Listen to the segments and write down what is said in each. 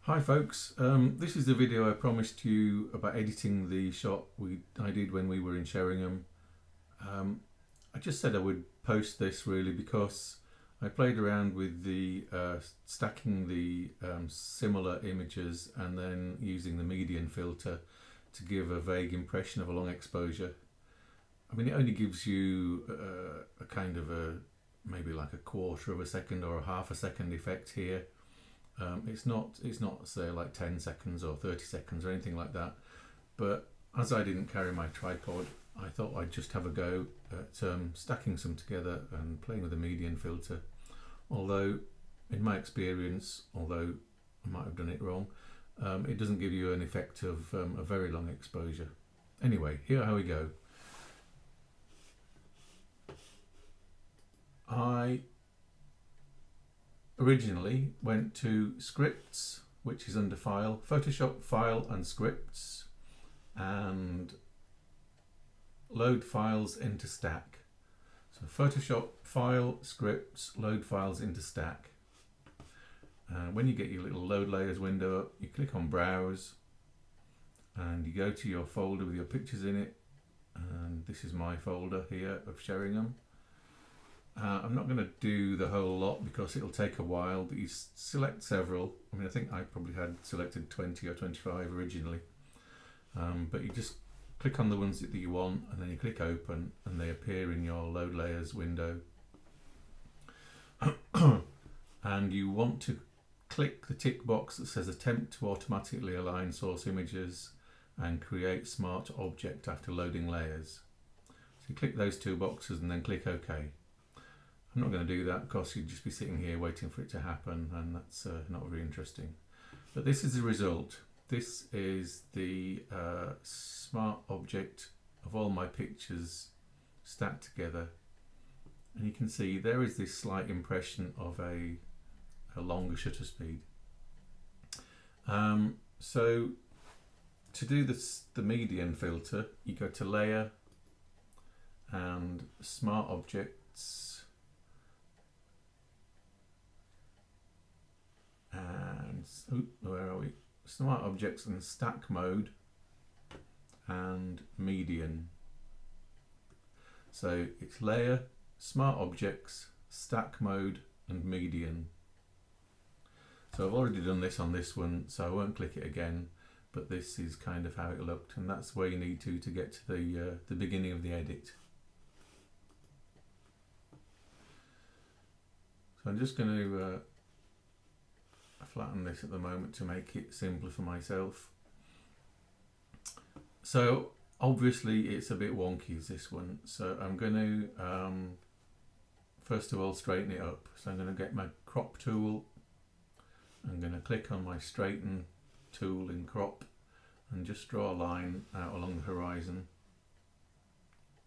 Hi folks, this is the video I promised you about editing the shot I did when we were in Sheringham. I just said I would post this really because I played around with the stacking the similar images and then using the median filter to give a vague impression of a long exposure. I mean, it only gives you a kind of maybe like a quarter of a second or a half a second effect here. It's not say like 10 seconds or 30 seconds or anything like that, but as I didn't carry my tripod, I thought I'd just have a go at stacking some together and playing with the median filter, although in my experience, although I might have done it wrong, it doesn't give you an effect of a very long exposure. Anyway, here how we go. I originally went to scripts, which is under file, Photoshop, file and scripts, and load files into stack. So Photoshop, file, scripts, load files into stack. When you get your little load layers window up, you click on browse and you go to your folder with your pictures in it, and this is my folder here of Sheringham. I'm not going to do the whole lot because it'll take a while, but you select several. I mean, I think I probably had selected 20 or 25 originally, but you just click on the ones that you want and then you click open and they appear in your load layers window. And you want to click the tick box that says attempt to automatically align source images and create smart object after loading layers. So you click those two boxes and then click OK. I'm not going to do that because you'd just be sitting here waiting for it to happen, and that's not very interesting. But this is the result. This is the smart object of all my pictures stacked together, and you can see there is this slight impression of a longer shutter speed. So to do the median filter, you go to Layer and Smart Objects, and where are we? Smart Objects and Stack Mode and Median. So it's Layer, Smart Objects, Stack Mode and Median. So I've already done this on this one, so I won't click it again, but this is kind of how it looked, and that's where you need to get to the beginning of the edit. So I'm just going to flatten this at the moment to make it simpler for myself. So obviously it's a bit wonky, this one, so I'm going to first of all straighten it up. So I'm going to get my crop tool, I'm going to click on my straighten tool in crop and just draw a line out along the horizon,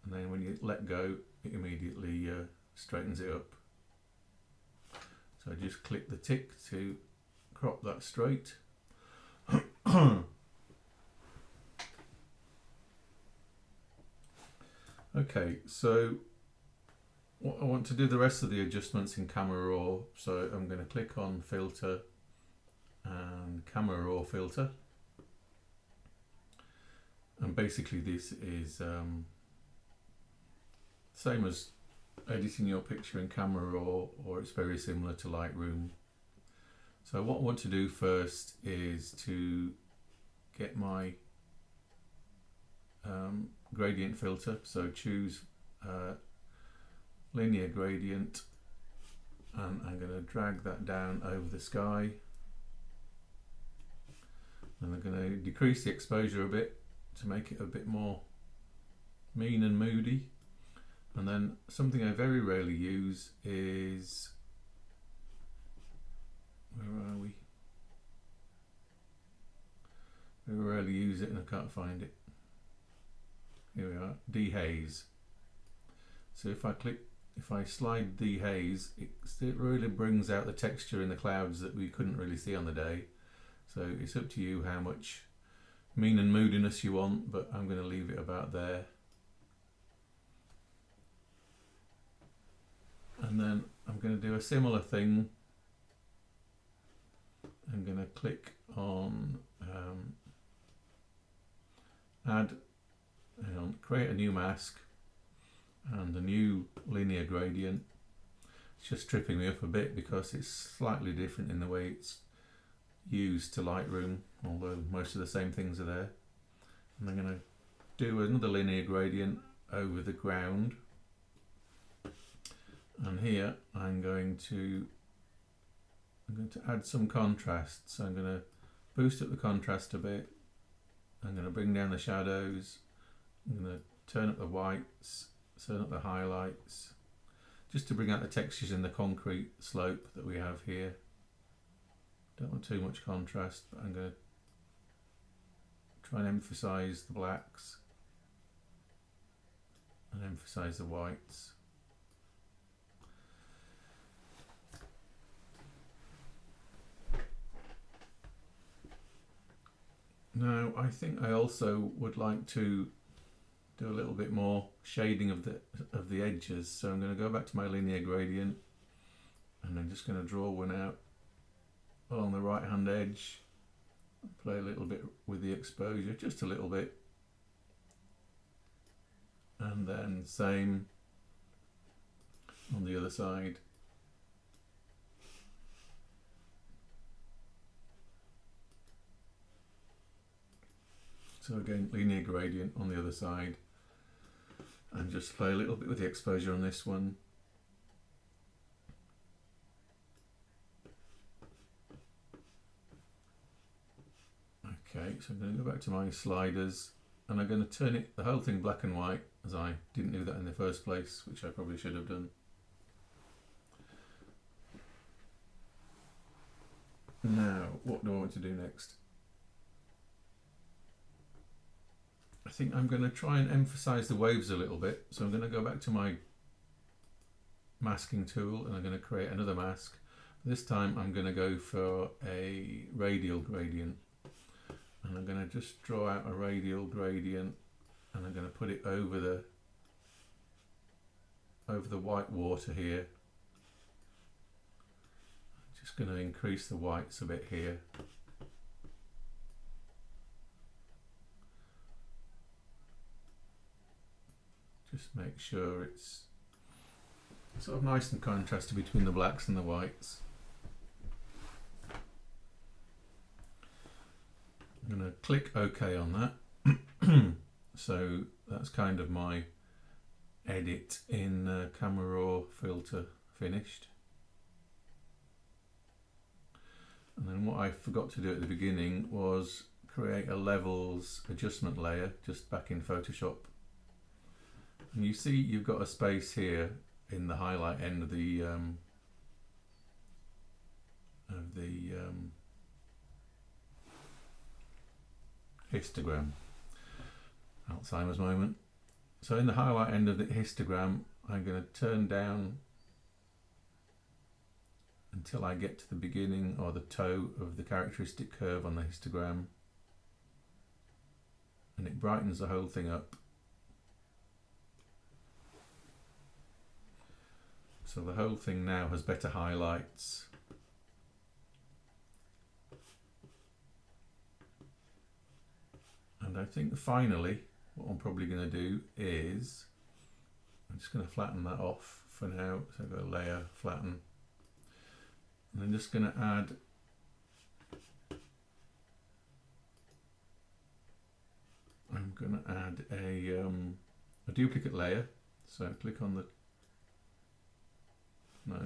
and then when you let go it immediately straightens it up. So I just click the tick to crop that straight. Okay, so what I want to do the rest of the adjustments in Camera Raw, so I'm going to click on Filter and Camera Raw Filter, and basically this is same as editing your picture in Camera Raw, or it's very similar to Lightroom. So what I want to do first is to get my gradient filter, so choose linear gradient, and I'm going to drag that down over the sky, and I'm going to decrease the exposure a bit to make it a bit more mean and moody. And then something I very rarely use is, where are we? Very rarely use it and I can't find it. Here we are, dehaze. So if I slide dehaze, it really brings out the texture in the clouds that we couldn't really see on the day. So it's up to you how much mean and moodiness you want, but I'm going to leave it about there. And then I'm going to do a similar thing. I'm going to click on create a new mask and a new linear gradient. It's just tripping me up a bit because it's slightly different in the way it's used to Lightroom, although most of the same things are there. And I'm going to do another linear gradient over the ground, and here I'm going to add some contrast. So I'm going to boost up the contrast a bit. I'm going to bring down the shadows. I'm going to turn up the whites, turn up the highlights, just to bring out the textures in the concrete slope that we have here. Don't want too much contrast, but I'm going to try and emphasize the blacks and emphasize the whites. Now I think I also would like to do a little bit more shading of the edges, so I'm going to go back to my linear gradient and I'm just going to draw one out along the right hand edge, play a little bit with the exposure, just a little bit, and then same on the other side. So again, linear gradient on the other side, and just play a little bit with the exposure on this one. Okay, so I'm going to go back to my sliders and I'm going to turn the whole thing black and white, as I didn't do that in the first place, which I probably should have done. Now, what do I want to do next? I think I'm going to try and emphasize the waves a little bit. So I'm going to go back to my masking tool and I'm going to create another mask. This time I'm going to go for a radial gradient. And I'm going to just draw out a radial gradient and I'm going to put it over the white water here. I'm just going to increase the whites a bit here. Just make sure it's sort of nice and contrasted between the blacks and the whites. I'm going to click OK on that. So that's kind of my edit in Camera Raw filter finished. And then what I forgot to do at the beginning was create a levels adjustment layer just back in Photoshop. And you see you've got a space here in the highlight end of the histogram, Alzheimer's moment. So in the highlight end of the histogram, I'm going to turn down until I get to the beginning or the toe of the characteristic curve on the histogram, and it brightens the whole thing up. So the whole thing now has better highlights. And I think finally what I'm probably going to do is I'm just going to flatten that off for now. So I've got a layer, flatten, and I'm just going to add a duplicate layer. So click on the no,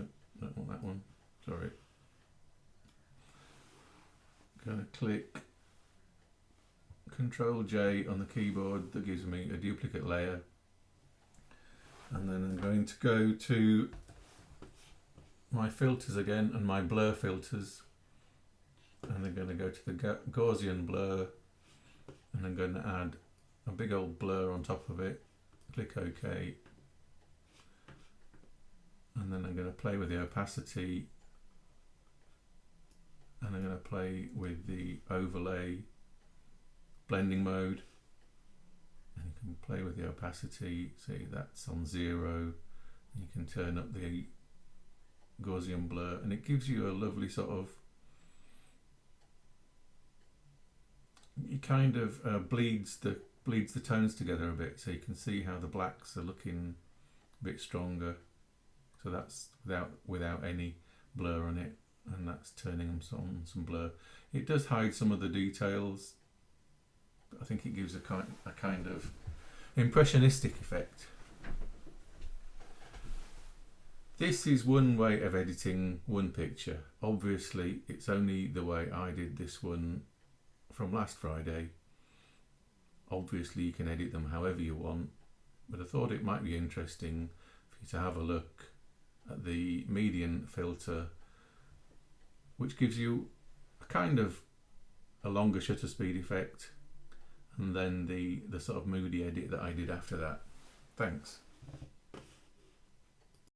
don't want that one, sorry. I'm going to click Control J on the keyboard, that gives me a duplicate layer, and then I'm going to go to my filters again and my blur filters, and I'm going to go to the Gaussian blur, and I'm going to add a big old blur on top of it. Click OK, and then I'm going to play with the opacity, and I'm going to play with the overlay blending mode, and you can play with the opacity. See, that's on 0. You can turn up the Gaussian blur, and it gives you a lovely sort of it kind of bleeds the tones together a bit, so you can see how the blacks are looking a bit stronger. So that's without any blur on it, and that's turning them on some blur. It does hide some of the details, but I think it gives a kind of impressionistic effect. This is one way of editing one picture. Obviously, it's only the way I did this one from last Friday. Obviously, you can edit them however you want, but I thought it might be interesting for you to have a look at the median filter, which gives you a kind of a longer shutter speed effect, and then the sort of moody edit that I did after that. Thanks.